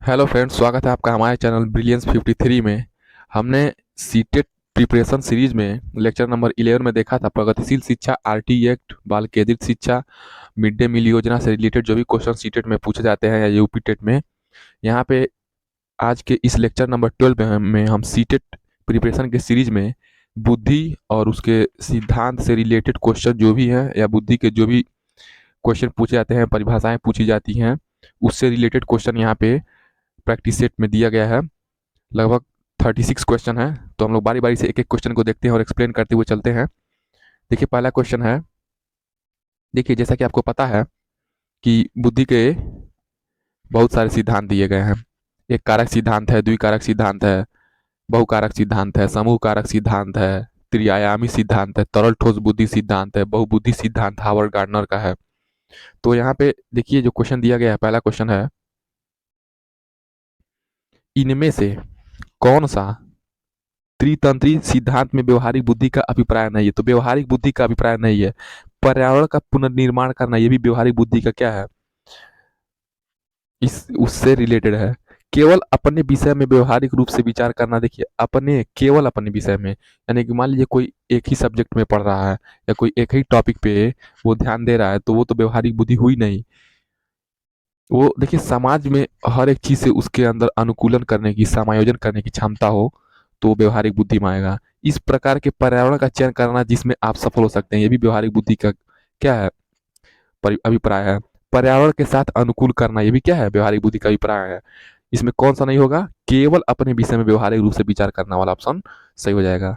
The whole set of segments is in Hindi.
हेलो फ्रेंड्स, स्वागत है आपका हमारे चैनल ब्रिलियंस 53 में। हमने सीटेट प्रिपरेशन सीरीज में लेक्चर नंबर 11 में देखा था प्रगतिशील शिक्षा, आरटी एक्ट, बाल केंद्रित शिक्षा, मिड डे मील योजना से रिलेटेड जो भी क्वेश्चन सीटेट में पूछे जाते हैं या यूपी टेट में। यहाँ पे आज के इस लेक्चर नंबर 12 में हम सीटेट प्रिपरेशन के सीरीज में बुद्धि और उसके सिद्धांत से रिलेटेड क्वेश्चन जो भी हैं या बुद्धि के जो भी क्वेश्चन पूछे जाते हैं, परिभाषाएं पूछी जाती हैं, उससे रिलेटेड क्वेश्चन यहाँ पे प्रैक्टिस सेट में दिया गया है। लगभग 36 क्वेश्चन है, तो हम लोग बारी बारी से एक एक क्वेश्चन को देखते हैं और एक्सप्लेन करते हुए चलते हैं। देखिए, पहला क्वेश्चन है। देखिए, जैसा कि आपको पता है कि बुद्धि के बहुत सारे सिद्धांत दिए गए हैं। एक कारक सिद्धांत है, द्विकारक सिद्धांत है, बहुकारक सिद्धांत है, समूह कारक सिद्धांत है, त्रिआयामी सिद्धांत है, तरल ठोस बुद्धि सिद्धांत है, बहुबुद्धि सिद्धांत हावर्ड गार्डनर का है। तो यहाँ पे देखिए जो क्वेश्चन दिया गया है, पहला क्वेश्चन है, इनमें से कौन सा त्रितंत्री सिद्धांत में व्यवहारिक बुद्धि का अभिप्राय नहीं है? तो व्यवहारिक बुद्धि का अभिप्राय नहीं है। पर्यावरण का पुनर्निर्माण करना, ये भी व्यवहारिक बुद्धि का क्या है, इस उससे रिलेटेड है। केवल अपने विषय में व्यवहारिक रूप से विचार करना, देखिए अपने, केवल अपने विषय में, यानी कि मान लीजिए कोई एक ही सब्जेक्ट में पढ़ रहा है या कोई एक ही टॉपिक पे वो ध्यान दे रहा है, तो वो तो व्यवहारिक बुद्धि हुई नहीं। वो देखिए समाज में हर एक चीज से उसके अंदर अनुकूलन करने की, समायोजन करने की क्षमता हो, तो वो व्यवहारिक बुद्धि में आएगा। इस प्रकार के पर्यावरण का चयन करना जिसमें आप सफल हो सकते हैं, ये भी व्यवहारिक बुद्धि का क्या है, अभिप्राय है। पर्यावरण के साथ अनुकूल करना, ये भी क्या है, व्यवहारिक बुद्धि का अभिप्राय है। इसमें कौन सा नहीं होगा? केवल अपने विषय में व्यवहारिक रूप से विचार करना वाला ऑप्शन सही हो जाएगा।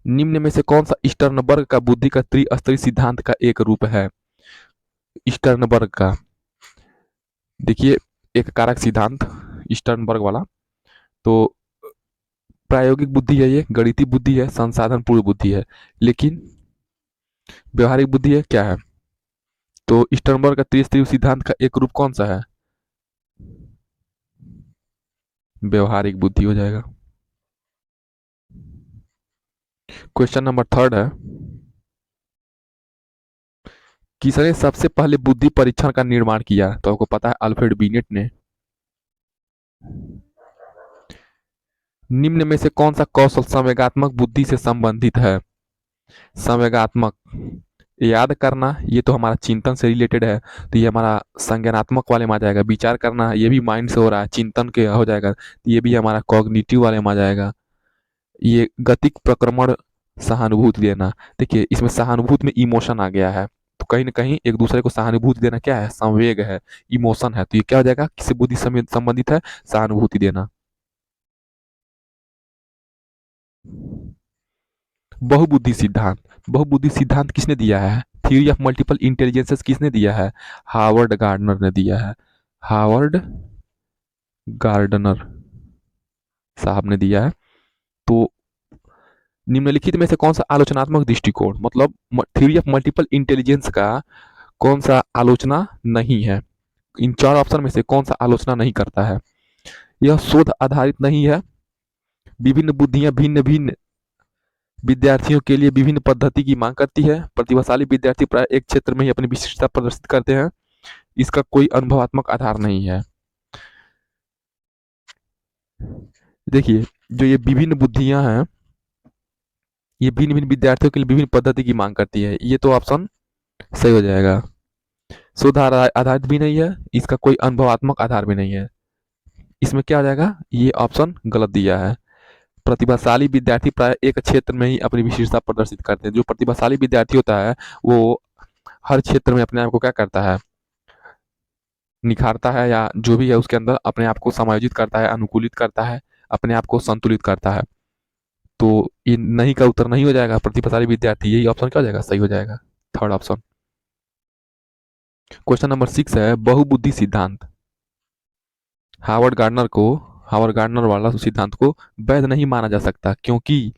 निम्न में से कौन सा स्टर्नबर्ग का बुद्धि का त्रिस्तरीय सिद्धांत का एक रूप है? स्टर्नबर्ग का, देखिए, एक कारक सिद्धांत स्टर्नबर्ग वाला। तो प्रायोगिक बुद्धि है, ये गणितीय बुद्धि है, संसाधन पूर्ण बुद्धि है, लेकिन व्यवहारिक बुद्धि है क्या है? तो स्टर्नबर्ग का त्रिस्तरीय सिद्धांत का एक रूप कौन सा है? व्यवहारिक बुद्धि हो जाएगा। क्वेश्चन नंबर थर्ड है, किसने सबसे पहले बुद्धि परीक्षण का निर्माण किया? तो आपको पता है अल्फ्रेड बिनेट ने। निम्न में से कौन सा कौशल संवेगात्मक बुद्धि से संबंधित है? संवेगात्मक, याद करना, ये तो हमारा चिंतन से रिलेटेड है, तो ये हमारा संज्ञानात्मक वाले में आ जाएगा। विचार करना, ये भी माइंड से हो रहा है, चिंतन के हो जाएगा, तो ये भी हमारा कॉग्निटिव वाले में आ जाएगा। ये गतिक प्रक्रमण, सहानुभूति देना, देखिए इसमें सहानुभूति में इमोशन आ गया है, तो कहीं ना कहीं एक दूसरे को सहानुभूति देना क्या है, संवेग है, इमोशन है, तो ये क्या हो जाएगा, किससे बुद्धि संबंधित है? सहानुभूति देना। बहुबुद्धि सिद्धांत, बहुबुद्धि सिद्धांत किसने दिया है? थ्योरी ऑफ मल्टीपल इंटेलिजेंसेस किसने दिया है? हार्वर्ड गार्डनर ने दिया है। हार्वर्ड गार्डनर साहब ने दिया है। तो निम्नलिखित में से कौन सा आलोचनात्मक दृष्टिकोण, मतलब थ्योरी ऑफ मल्टीपल इंटेलिजेंस का कौन सा आलोचना नहीं है? इन चार ऑप्शन में से कौन सा आलोचना नहीं करता है? यह शोध आधारित नहीं है, विभिन्न बुद्धियां भिन्न भिन्न विद्यार्थियों के लिए विभिन्न पद्धति की मांग करती है, प्रतिभाशाली विद्यार्थी प्राय एक क्षेत्र में ही अपनी विशिष्टता प्रदर्शित करते हैं, इसका कोई अनुभवात्मक आधार नहीं है। देखिए, जो ये विभिन्न बुद्धियां हैं, ये भिन्न भिन्न विद्यार्थियों के लिए विभिन्न पद्धति की मांग करती है, ये तो ऑप्शन सही हो जाएगा। शोध आधारित भी नहीं है, इसका कोई अनुभवात्मक आधार भी नहीं है, इसमें क्या हो जाएगा, ये ऑप्शन गलत दिया है। प्रतिभाशाली विद्यार्थी प्राय एक क्षेत्र में ही अपनी विशेषता प्रदर्शित करते हैं। जो प्रतिभाशाली विद्यार्थी होता है वो हर क्षेत्र में अपने आप को क्या करता है, निखारता है, या जो भी है उसके अंदर अपने आप को समायोजित करता है, अनुकूलित करता है, अपने आप को संतुलित करता है। तो ये नहीं का उत्तर नहीं हो जाएगा, प्रतिभाशाली विद्यार्थी, यही ऑप्शन क्या हो जाएगा, सही हो जाएगा, थर्ड ऑप्शन। क्वेश्चन नंबर 6 है, बहुबुद्धि सिद्धांत। हार्वर्ड गार्डनर को, हार्वर्ड गार्डनर वाला सिद्धांत को वैध नहीं माना जा सकता, क्योंकि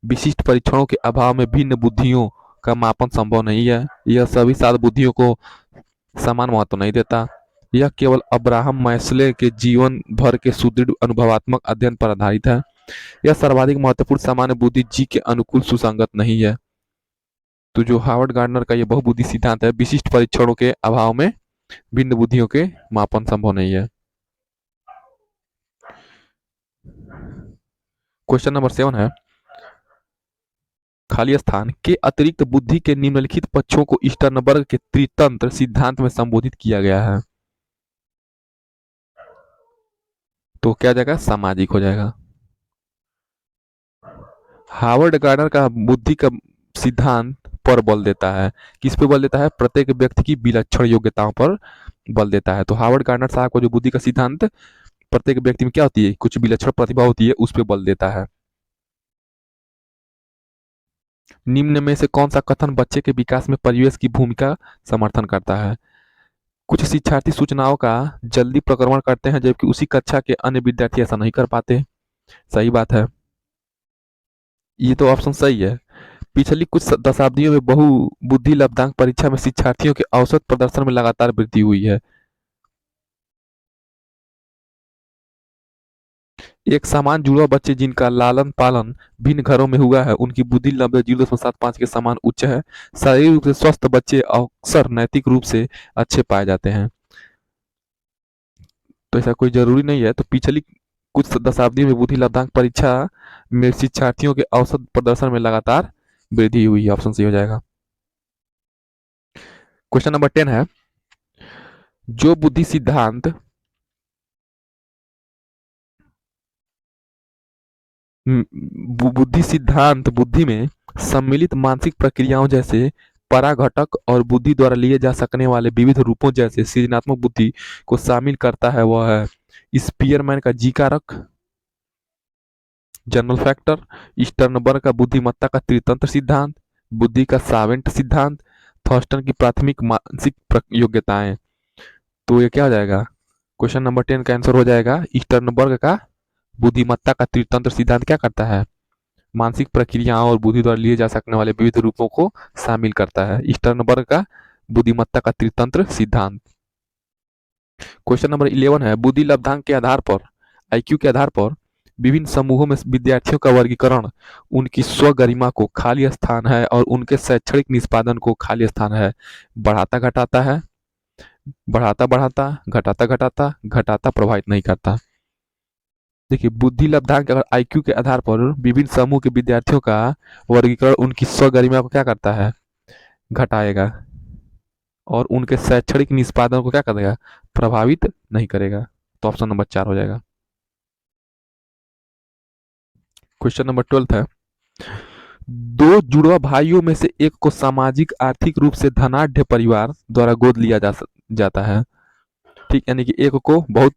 विशिष्ट परीक्षणों के अभाव में भिन्न बुद्धियों का मापन संभव नहीं है। यह सभी 7 बुद्धियों को समान महत्व नहीं देता। यह केवल अब्राहम मैस्ले के जीवन भर के सुदृढ़ अनुभवात्मक अध्ययन पर आधारित है। यह सर्वाधिक महत्वपूर्ण सामान्य बुद्धि जी के अनुकूल सुसंगत नहीं है। तो जो हार्वर्ड गार्डनर का ये बहुबुद्धि सिद्धांत है, विशिष्ट परीक्षणों के अभाव में भिन्न बुद्धियों के मापन संभव नहीं है। क्वेश्चन नंबर 7 है, खाली स्थान के अतिरिक्त बुद्धि के निम्नलिखित पक्षों को स्टर्नबर्ग के त्रितंत्र सिद्धांत में संबोधित किया गया है। तो क्या जाएगा, सामाजिक हो जाएगा। हार्वर्ड गार्डनर का बुद्धि का सिद्धांत पर बल देता है, किस पे बल देता है, प्रत्येक व्यक्ति की विलक्षण योग्यताओं पर बल देता है। तो हार्वर्ड गार्डनर साहब का जो बुद्धि का सिद्धांत प्रत्येक व्यक्ति में क्या होती है, कुछ विलक्षण प्रतिभा होती है, उस पे बल देता है। निम्न में से कौन सा कथन बच्चे के विकास में परिवेश की भूमिका समर्थन करता है। कुछ शिक्षार्थी सूचनाओं का जल्दी प्रक्रमण करते हैं जबकि उसी कक्षा के अन्य विद्यार्थी ऐसा नहीं कर पाते। सही बात है, ये तो ऑप्शन सही है। पिछली कुछ दशाब्दियों में बहु बुद्धि लब्धांक परीक्षा में शिक्षार्थियों के औसत प्रदर्शन में लगातार वृद्धि हुई है। एक समान जुड़वा बच्चे जिनका लालन पालन भिन्न घरों में हुआ है उनकी बुद्धि लगभग 0.75 के समान उच्च है। शारीरिक रूप से स्वस्थ बच्चे अक्सर नैतिक रूप से अच्छे पाए जाते हैं। तो ऐसा कोई जरूरी नहीं है। तो पिछली कुछ दशाब्दियों में बुद्धि लब्धांक परीक्षा में शिक्षार्थियों के औसत प्रदर्शन में लगातार वृद्धि हुई है, ऑप्शन सी हो जाएगा। क्वेश्चन नंबर 10 है, जो बुद्धि सिद्धांत बुद्धि सिद्धांत बुद्धि में सम्मिलित मानसिक प्रक्रियाओं जैसे पराघटक और बुद्धि द्वारा लिए जा सकने वाले विविध रूपों जैसे सृजनात्मक बुद्धि को शामिल करता है, वह है स्पीयरमैन का जी कारक, जनरल फैक्टर, स्टर्नबर्ग का बुद्धिमत्ता का त्रितंत्र सिद्धांत, बुद्धि का सावेंट सिद्धांत, थॉर्स्टन की प्राथमिक मानसिक योग्यताएं। तो ये क्या हो जाएगा, क्वेश्चन नंबर 10 का आंसर हो जाएगा स्टर्नबर्ग का बुद्धिमत्ता का त्रितंत्र सिद्धांत क्या करता है, मानसिक प्रक्रियाओं और बुद्धि द्वारा लिए जा सकने वाले विविध रूपों को शामिल करता है। स्टर्नबर्ग का बुद्धिमत्ता का त्रितंत्र सिद्धांत। क्वेश्चन नंबर 11 है, बुद्धि लब्धांक के आधार पर, आईक्यू के आधार पर विभिन्न समूहों में विद्यार्थियों का वर्गीकरण उनकी स्वगरिमा को खाली स्थान है और उनके शैक्षणिक निष्पादन को खाली स्थान है बढ़ाता घटाता है, बढ़ाता बढ़ाता, घटाता घटाता, घटाता प्रभावित नहीं करता। देखिए, बुद्धि लब्धांक अगर आईक्यू के आधार पर विभिन्न समूह के विद्यार्थियों का वर्गीकरण उनकी स्वगरिमा को क्या करता है, घटाएगा, और उनके शैक्षणिक निष्पादन को क्या करेगा, प्रभावित नहीं करेगा। तो ऑप्शन नंबर 4 हो जाएगा। क्वेश्चन नंबर 12 है, दो जुड़वा भाइयों में से एक को सामाजिक आर्थिक रूप से धनाढ़ परिवार द्वारा गोद लिया जाता है। ठीक, यानी कि एक को बहुत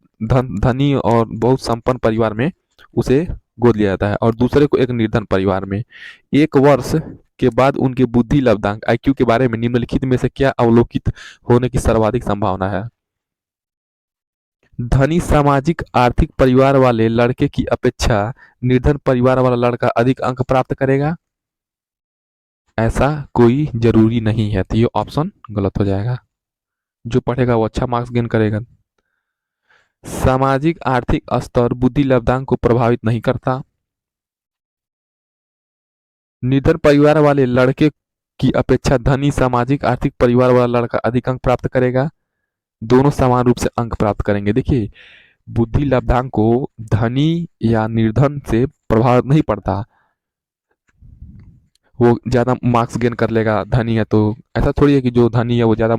धनी और बहुत संपन्न परिवार में उसे गोद लिया जाता है और दूसरे को एक निर्धन परिवार में। एक वर्ष के बाद उनके बुद्धि लब्धांक आईक्यू के बारे में निम्नलिखित में से क्या अवलोकित होने की सर्वाधिक संभावना है। धनी सामाजिक आर्थिक परिवार वाले लड़के की अपेक्षा निर्धन परिवार वाला लड़का अधिक अंक प्राप्त करेगा। ऐसा कोई जरूरी नहीं है, तो ये ऑप्शन गलत हो जाएगा। जो पढ़ेगा वो अच्छा मार्क्स गेन करेगा। सामाजिक आर्थिक स्तर बुद्धि लब्धांक को प्रभावित नहीं करता। निर्धन परिवार वाले लड़के की अपेक्षा धनी सामाजिक आर्थिक परिवार वाला लड़का अधिक अंक प्राप्त करेगा। दोनों समान रूप से अंक प्राप्त करेंगे। देखिए, बुद्धि लब्धांक को धनी या निर्धन से प्रभावित नहीं पड़ता, वो ज्यादा मार्क्स गेन कर लेगा धनी है तो, ऐसा थोड़ी है कि जो धनी है वो ज्यादा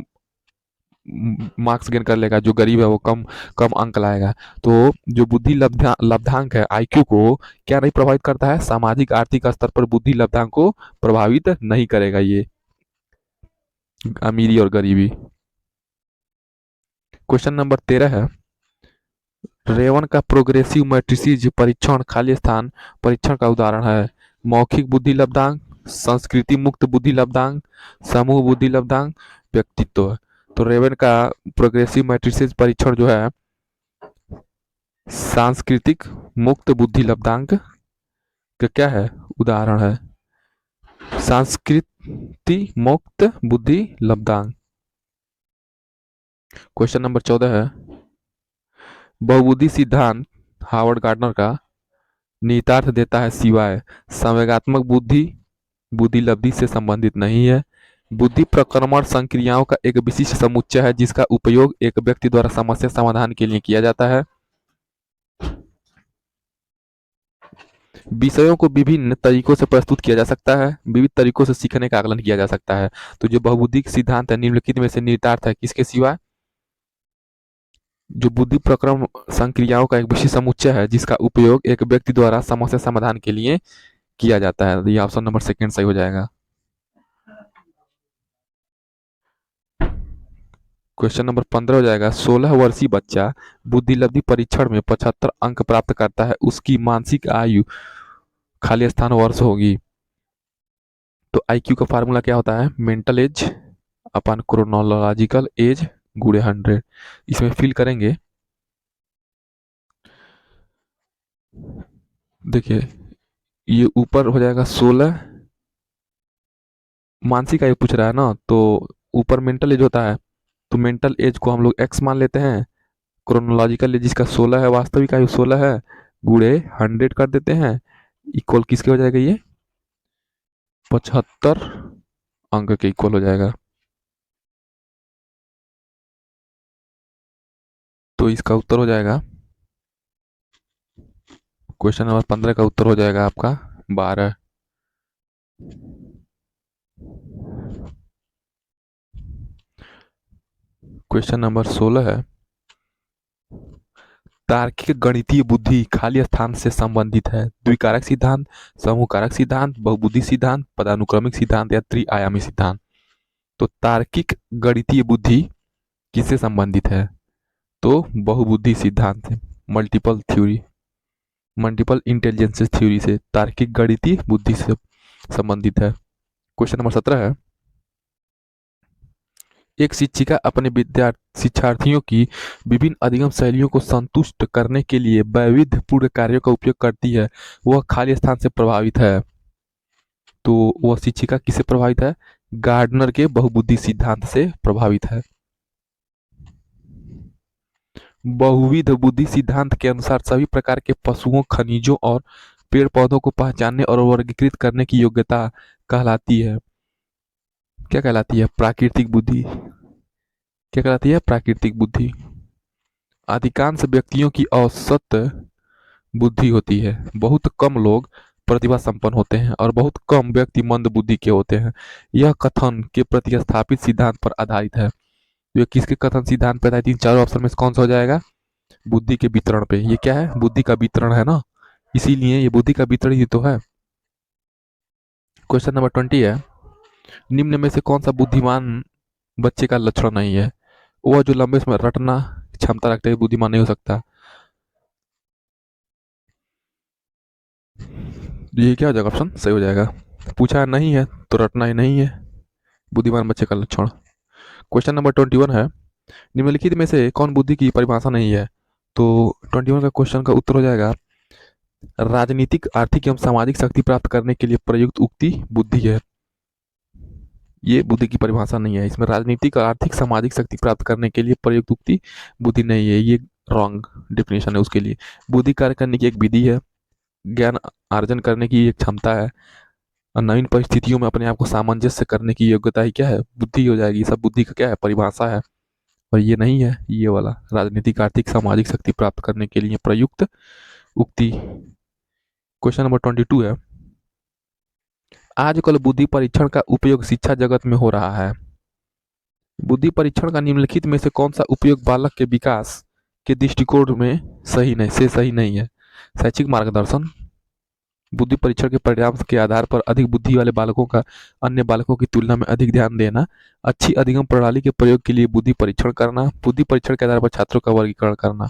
मार्क्स गेन कर लेगा, जो गरीब है वो कम कम अंक लाएगा। तो जो बुद्धि लब्धांक है आईक्यू को क्या नहीं प्रभावित करता है, सामाजिक आर्थिक स्तर पर बुद्धि लब्धांक को प्रभावित नहीं करेगा ये, अमीरी और गरीबी। क्वेश्चन नंबर 13 है, रेवन का प्रोग्रेसिव मैट्रिसेस परीक्षण खाली स्थान परीक्षण का उदाहरण है। मौखिक बुद्धि लब्धांक, संस्कृति मुक्त बुद्धि लब्धांक, समूह बुद्धि लब्धांक, व्यक्तित्व। तो रेवन का प्रोग्रेसिव मैट्रिसेस परीक्षण जो है सांस्कृतिक मुक्त बुद्धि लब्धांक का क्या है, उदाहरण है। संस्कृति मुक्त बुद्धि लब्धांक। क्वेश्चन नंबर 14 है, बहुबुद्धि सिद्धांत हार्वर्ड गार्डनर का निहितार्थ देता है सिवाय संवेगात्मक बुद्धि बुद्धि लब्धि से संबंधित नहीं है। बुद्धि प्रक्रमण संक्रियाओं का एक विशिष्ट समुच्चय है जिसका उपयोग एक व्यक्ति द्वारा समस्या समाधान के लिए किया जाता है। विषयों को विभिन्न तरीकों से प्रस्तुत किया जा सकता है, विविध तरीकों से सीखने का आकलन किया जा सकता है। तो जो बहुबुद्धि सिद्धांत है निम्नलिखित में से निहितार्थ है किसके सिवा? जो बुद्धि प्रक्रम संक्रियाओं का एक विशेष समुच्चय है जिसका उपयोग एक व्यक्ति द्वारा समस्या समाधान के लिए किया जाता है। तो ये ऑप्शन नंबर सेकंड सही हो जाएगा। क्वेश्चन नंबर 15 हो जाएगा, 16 वर्षीय बच्चा बुद्धिलब्धि परीक्षण में 75 अंक प्राप्त करता है, उसकी मानसिक आयु खाली स्थान वर्ष होगी। तो आईक्यू का फार्मूला क्या होता है? मेंटल एज अपन क्रोनोलॉजिकल एज गुणे 100। इसमें फिल करेंगे, देखिए ये ऊपर हो जाएगा 16, मानसिक आयु पूछ रहा है ना, तो ऊपर मेंटल एज होता है, तो मेंटल एज को हम लोग एक्स मान लेते हैं, क्रोनोलॉजिकल एज जिसका 16 है, वास्तविक आयु 16 है, गुणे 100 कर देते हैं, इक्वल किसके हो जाएगा? ये 75 अंक के इक्वल हो जाएगा। तो इसका उत्तर हो जाएगा, क्वेश्चन नंबर 15 का उत्तर हो जाएगा आपका 12। क्वेश्चन नंबर 16 है, तार्किक गणितीय बुद्धि खाली स्थान से संबंधित है। द्विकारक सिद्धांत, समूह कारक सिद्धांत, बहुबुद्धि सिद्धांत, पदानुक्रमिक सिद्धांत या त्रिआयामी सिद्धांत। तो तार्किक गणितीय बुद्धि किससे संबंधित है? तो बहुबुद्धि सिद्धांत से, मल्टीपल इंटेलिजेंस थ्योरी से तार्किक गणितीय बुद्धि से संबंधित है। क्वेश्चन नंबर 17 है, एक शिक्षिका अपने शिक्षार्थियों की विभिन्न अधिगम शैलियों को संतुष्ट करने के लिए वैविध्यपूर्ण कार्यों का उपयोग करती है, वह खाली स्थान से प्रभावित है। तो वह शिक्षिका किससे प्रभावित है? गार्डनर के बहुबुद्धि सिद्धांत से प्रभावित है। बहुविध बुद्धि सिद्धांत के अनुसार सभी प्रकार के पशुओं, खनिजों और पेड़ पौधों को पहचानने और वर्गीकृत करने की योग्यता कहलाती है, क्या कहलाती है? प्राकृतिक बुद्धि। क्या कहलाती है? प्राकृतिक बुद्धि। अधिकांश व्यक्तियों की औसत बुद्धि होती है, बहुत कम लोग प्रतिभा संपन्न होते हैं और बहुत कम व्यक्ति मंद बुद्धि के होते हैं। यह कथन के प्रतिस्थापित सिद्धांत पर आधारित है। ये किसके कथन सिद्धांत पर आधारित? इन चारों ऑप्शन में से कौन सा हो जाएगा? बुद्धि के वितरण पे। ये क्या है? बुद्धि का वितरण है ना, इसीलिए ये बुद्धि का वितरण ही तो है। क्वेश्चन नंबर 20 है, निम्न में से कौन सा बुद्धिमान बच्चे का लक्षण नहीं है? वह जो लंबे समय रटना क्षमता रखते हुए बुद्धिमान नहीं हो सकता। ये क्या हो जाएगा? ऑप्शन सही हो जाएगा। पूछा नहीं है तो रटना ही नहीं है बुद्धिमान बच्चे का लक्षण। क्वेश्चन नंबर 21 है, निम्नलिखित में से कौन बुद्धि की परिभाषा नहीं है? तो 21 का क्वेश्चन का उत्तर हो जाएगा, राजनीतिक, आर्थिक एवं सामाजिक शक्ति प्राप्त करने के लिए प्रयुक्त उक्ति बुद्धि है। ये बुद्धि की परिभाषा नहीं है, इसमें राजनीतिक, आर्थिक, सामाजिक शक्ति प्राप्त करने के लिए प्रयुक्त उक्ति बुद्धि नहीं है, ये रॉन्ग डेफिनेशन है उसके लिए। बुद्धि कार्य करने की एक विधि है, ज्ञान अर्जन करने की एक क्षमता है, और नवीन परिस्थितियों में अपने आप को सामंजस्य करने की योग्यता ही क्या है? बुद्धि हो जाएगी। सब बुद्धि का क्या है? परिभाषा है, और ये नहीं है ये वाला राजनीतिक, आर्थिक, सामाजिक शक्ति प्राप्त करने के लिए प्रयुक्त उक्ति। क्वेश्चन नंबर 22 है, आजकल बुद्धि परीक्षण का उपयोग शिक्षा जगत में हो रहा है। बुद्धि परीक्षण का निम्नलिखित में से कौन सा उपयोग बालक के विकास के दृष्टिकोण में सही नहीं है? शैक्षिक मार्गदर्शन, बुद्धि परीक्षण के परिणाम के आधार पर अधिक बुद्धि वाले बालकों का अन्य बालकों की तुलना में अधिक ध्यान देना, अच्छी अधिगम प्रणाली के प्रयोग के लिए बुद्धि परीक्षण करना, बुद्धि परीक्षण के आधार पर छात्रों का वर्गीकरण करना।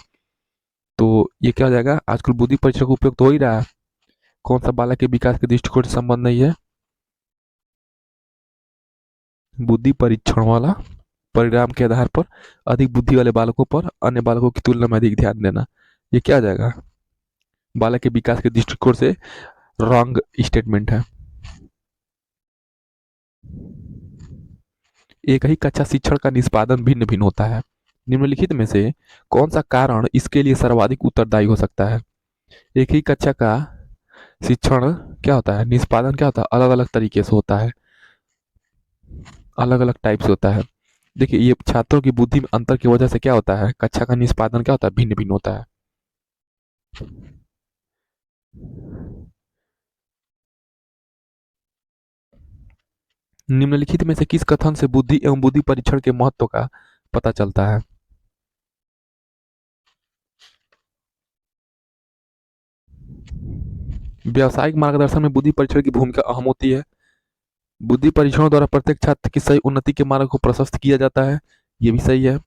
तो ये क्या हो जाएगा? आजकल बुद्धि परीक्षण का उपयोग तो हो ही रहा है, कौन सा बालक के विकास के दृष्टिकोण से संबंध नहीं है? बुद्धि परीक्षण वाला परिणाम के आधार पर अधिक बुद्धि वाले बालकों पर अन्य बालकों की तुलना में अधिक ध्यान देना, ये क्या आ जाएगा? बालक के विकास के दृष्टिकोण से रॉन्ग स्टेटमेंट है। एक ही कक्षा शिक्षण का निष्पादन भिन्न भिन्न होता है। निम्नलिखित में से कौन सा कारण इसके लिए सर्वाधिक उत्तरदायी हो सकता है? एक ही कक्षा का शिक्षण क्या होता है? निष्पादन क्या होता है? अलग अलग तरीके से होता है, अलग अलग टाइप से होता है। देखिए ये छात्रों की बुद्धि में अंतर की वजह से क्या होता है? कक्षा का निष्पादन क्या होता है? भिन्न भिन्न होता है। निम्नलिखित में से किस कथन से बुद्धि एवं बुद्धि परीक्षण के महत्व का पता चलता है? व्यावसायिक मार्गदर्शन में बुद्धि परीक्षण की भूमिका अहम होती है। बुद्धि परीक्षणों द्वारा प्रत्येक छात्र की सही उन्नति के मार्ग को प्रशस्त किया जाता है। ये भी सही है।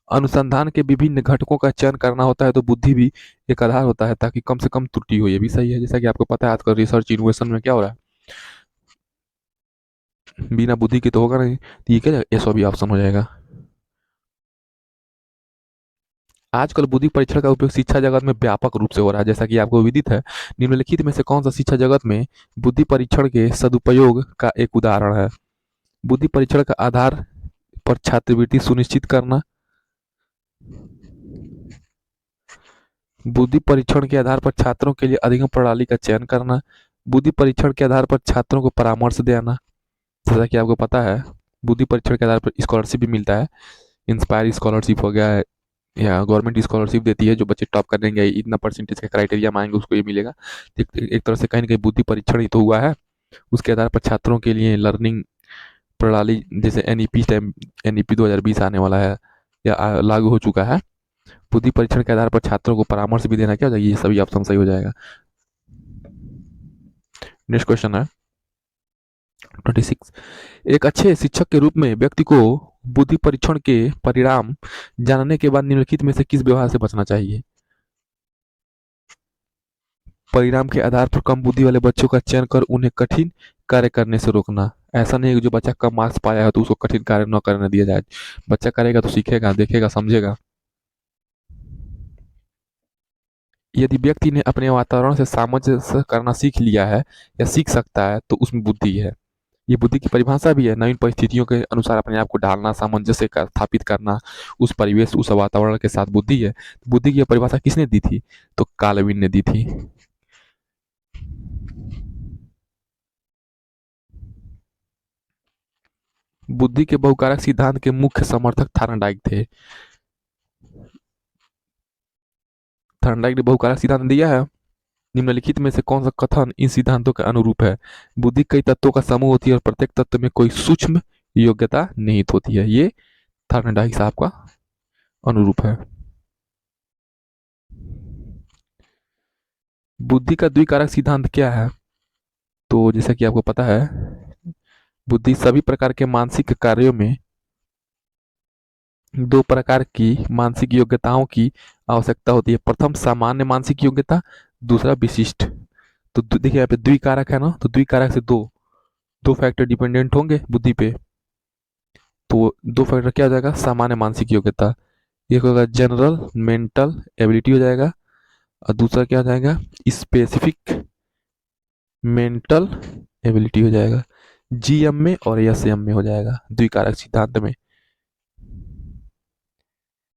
अनुसंधान के विभिन्न घटकों का चयन करना होता है तो बुद्धि भी एक आधार होता है ताकि कम से कम त्रुटि हो। ये भी सही है। जैसा कि आपको पता है आजकल रिसर्च इनोवेशन में क्या हो रहा है, बिना बुद्धि के तो होगा नहीं। तो ये क्या, ये सभी ऑप्शन हो जाएगा। आजकल बुद्धि परीक्षण का उपयोग शिक्षा जगत में व्यापक रूप से हो रहा है, जैसा कि आपको विदित है। निम्नलिखित में से कौन सा शिक्षा जगत में बुद्धि परीक्षण के सदुपयोग का एक उदाहरण है? बुद्धि परीक्षण का आधार पर छात्रवृत्ति सुनिश्चित करना, बुद्धि परीक्षण के आधार पर छात्रों के लिए अधिगम प्रणाली का चयन करना, बुद्धि परीक्षण के आधार पर छात्रों को परामर्श देना। जैसा कि आपको पता है बुद्धि परीक्षण के आधार पर स्कॉलरशिप भी मिलता है। इंस्पायर स्कॉलरशिप हो गया है, या गवर्नमेंट स्कॉलरशिप देती है। जो बच्चे टॉप करेंगे इतना परसेंटेज का क्राइटेरिया मांगेंगे उसको ये मिलेगा। तो एक तरह से कहीं ना कहीं बुद्धि परीक्षण ही तो हुआ है। उसके आधार पर छात्रों के लिए लर्निंग प्रणाली, जैसे एनईपी टाइम, एनईपी 2020 आने वाला है या लागू हो चुका है। बुद्धि परीक्षण के आधार पर छात्रों को परामर्श भी देना क्या हो जाएगा, ये सभी ऑप्शन सही हो जाएगा। नेक्स्ट क्वेश्चन है 26। एक अच्छे शिक्षक के रूप में व्यक्ति को बुद्धि परीक्षण के परिणाम जानने के बाद निम्नलिखित में से किस व्यवहार से बचना चाहिए? परिणाम के आधार पर कम बुद्धि वाले बच्चों का चयन कर उन्हें कठिन कार्य करने से रोकना। ऐसा नहीं है कि जो बच्चा कम मार्क्स पाया है तो उसको कठिन कार्य न करने दिया जाए। बच्चा करेगा तो सीखेगा, देखेगा, समझेगा। यदि व्यक्ति ने अपने वातावरण से सामंजस्य करना सीख लिया है या सीख सकता है तो उसमें बुद्धि है। ये बुद्धि की परिभाषा भी है, नवीन परिस्थितियों के अनुसार अपने आप को ढालना, सामंजस्य स्थापित करना उस परिवेश, उस वातावरण के साथ बुद्धि है। बुद्धि की परिभाषा किसने दी थी? तो कार्लविन ने दी थी। बुद्धि के बहुकारक सिद्धांत के मुख्य समर्थक थॉर्नडाइक थे। थॉर्नडाइक ने बहुकारक सिद्धांत दिया है। निम्नलिखित में से कौन सा कथन इन सिद्धांतों के अनुरूप है? बुद्धि कई तत्वों का समूह होती है और प्रत्येक तत्व में कोई सूक्ष्म योग्यता निहित होती है। ये थॉर्नडाइक साहब का अनुरूप है। बुद्धि का द्विकारक सिद्धांत क्या है? तो जैसा कि आपको पता है बुद्धि सभी प्रकार के मानसिक कार्यों में दो प्रकार की मानसिक योग्यताओं की आवश्यकता होती है। प्रथम सामान्य मानसिक योग्यता, दूसरा विशिष्ट। तो देखिए यहाँ पे द्विकारक है ना, तो द्विकारक से दो दो फैक्टर डिपेंडेंट होंगे बुद्धि पे। तो दो फैक्टर क्या हो जाएगा? सामान्य मानसिक योग्यता, एक होगा जनरल मेंटल एबिलिटी हो जाएगा, और दूसरा क्या हो जाएगा? स्पेसिफिक मेंटल एबिलिटी हो जाएगा। जीएम में और एसएम में हो जाएगा द्विकारक सिद्धांत में।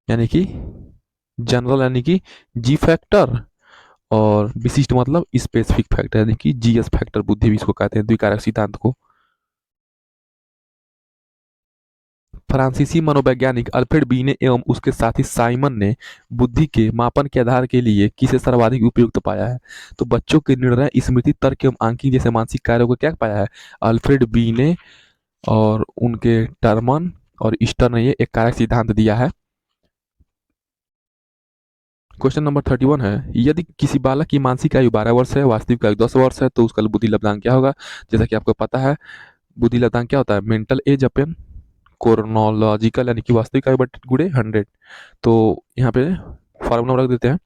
यानी कि जनरल यानी कि जी फैक्टर, और विशिष्ट मतलब स्पेसिफिक फैक्टर यानी कि जीएस फैक्टर बुद्धि भी इसको कहते हैं द्विकारक सिद्धांत को। फ्रांसीसी मनोवैज्ञानिक अल्फ्रेड बीने एवं उसके साथी साइमन ने बुद्धि के मापन के आधार के लिए किसे सर्वाधिक उपयुक्त पाया है? तो बच्चों के निर्णय, स्मृति, तर्क एवं आंकी जैसे मानसिक कार्यों को क्या पाया है? अल्फ्रेड बीने और उनके टर्मन और ईस्टर ने ये एक कारक सिद्धांत दिया है। क्वेश्चन नंबर 31 है, यदि किसी बालक की मानसिक आयु 12 वर्ष है, वास्तविक आयु 10 वर्ष है, तो उसका बुद्धि लब्धांक क्या होगा? जैसा कि आपको पता है बुद्धि लब्धांक क्या होता है? मेंटल एज अपन कोरोनोलॉजिकल यानी कि वास्तविक आयु बटे गुणे 100। तो यहाँ पे फॉर्मूला रख देते हैं,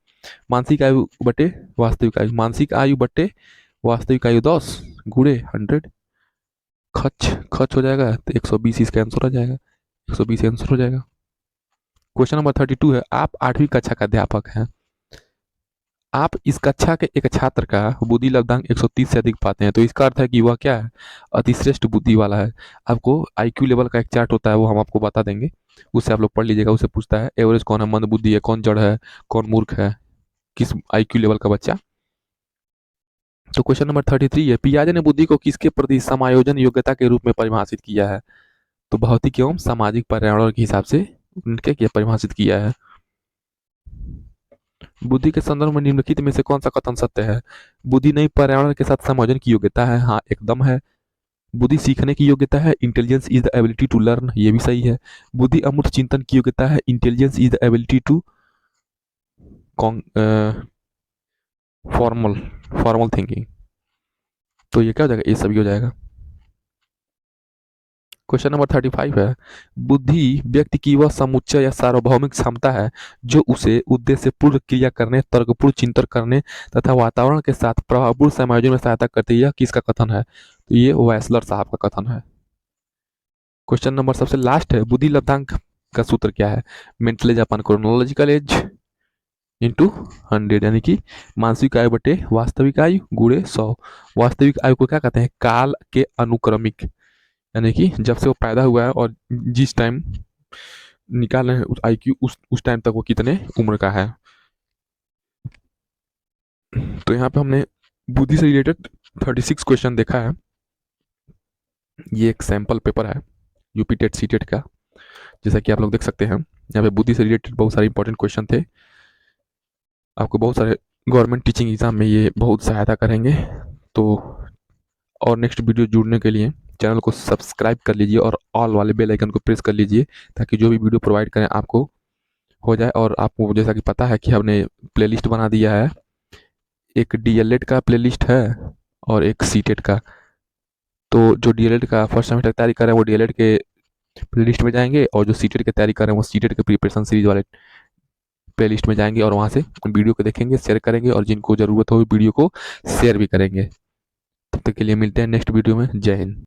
मानसिक आयु बटे वास्तविक आयु, मानसिक आयु बटे वास्तविक आयु 10 गुणे 100। खच खच हो जाएगा तो 120 इसका आंसर हो जाएगा, 120 आंसर हो जाएगा। क्वेश्चन नंबर 32 है, आप 8वीं कक्षा का अध्यापक हैं। आप इस कक्षा के एक छात्र का बुद्धि लब्धांक 130 से अधिक पाते हैं, तो इसका अर्थ है कि वह क्या है? अतिश्रेष्ठ बुद्धि वाला है। आपको आईक्यू लेवल का एक चार्ट होता है, वो हम आपको बता देंगे, उससे आप लोग पढ़ लीजिएगा। उससे पूछता है एवरेज कौन है, मंद बुद्धि है, कौन जड़ है, कौन मूर्ख है, किस आईक्यू लेवल का बच्चा। तो क्वेश्चन नंबर 33 है, पियाजे ने बुद्धि को किसके प्रति समायोजन योग्यता के रूप में परिभाषित किया है? तो भौतिक एवं सामाजिक पर्यावरण के हिसाब से उनके क्या परिभाषित किया है। बुद्धि के संदर्भ में निम्नलिखित में से कौन सा कथन सत्य है? बुद्धि नई पर्यावरण के साथ समायोजन की योग्यता है। हाँ, एकदम है। बुद्धि सीखने की योग्यता है, intelligence is the ability to learn, ये भी सही है। बुद्धि अमूर्त चिंतन की योग्यता है, intelligence is the ability to formal formal thinking, तो ये क्या हो जाएगा, ये सभी हो जाएगा। क्वेश्चन नंबर 35 है, बुद्धि व्यक्ति की वह समुच्चय या सार्वभौमिक क्षमता है जो उसे उद्देश्यपूर्ण क्रिया करने, तर्कपूर्ण चिंतन करने तथा वातावरण के साथ प्रभावपूर्ण समायोजन में सहायता करती है। यह किसका कथन है, तो ये वैसलर साहब का कथन है। क्वेश्चन नंबर सबसे लास्ट है, बुद्धि लब्धांक का सूत्र क्या है, मेंटल एज अपन क्रोनोलॉजिकल एज इंटू 100, यानी कि मानसिक आयु बटे वास्तविक आयु गुणे 100। वास्तविक आयु को क्या कहते हैं, काल के अनुक्रमिक, यानी कि जब से वो पैदा हुआ है और जिस टाइम निकाल रहे हैं उस आईक्यू, उस टाइम तक वो कितने उम्र का है। तो यहाँ पे हमने बुद्धि से रिलेटेड 36 क्वेश्चन देखा है। ये एक सैंपल पेपर है यूपी टेट सी टेट का, जैसा कि आप लोग देख सकते हैं। यहाँ पे बुद्धि से रिलेटेड बहुत सारे इंपॉर्टेंट क्वेश्चन थे। आपको बहुत सारे गवर्नमेंट टीचिंग एग्जाम में ये बहुत सहायता करेंगे। तो और नेक्स्ट वीडियो जुड़ने के लिए चैनल को सब्सक्राइब कर लीजिए और ऑल वाले बेल आइकन को प्रेस कर लीजिए, ताकि जो भी वीडियो प्रोवाइड करें आपको हो जाए। और आपको जैसा कि पता है कि हमने प्लेलिस्ट बना दिया है, एक डीएलएड का प्लेलिस्ट है और एक सीटेट का। तो जो डीएलएड का फर्स्ट सेमेस्टर की तैयारी कर रहे हैं वो डीएलएड के प्लेलिस्ट में जाएंगे, और जो सीटेट की तैयारी कर रहे हैं वो सीटेट के प्रिपरेशन सीरीज वाले प्लेलिस्ट में जाएंगे और वहाँ से वीडियो को देखेंगे, शेयर करेंगे, और जिनको ज़रूरत हो वीडियो को शेयर भी करेंगे। तब तक के लिए मिलते हैं नेक्स्ट वीडियो में। जय हिंद।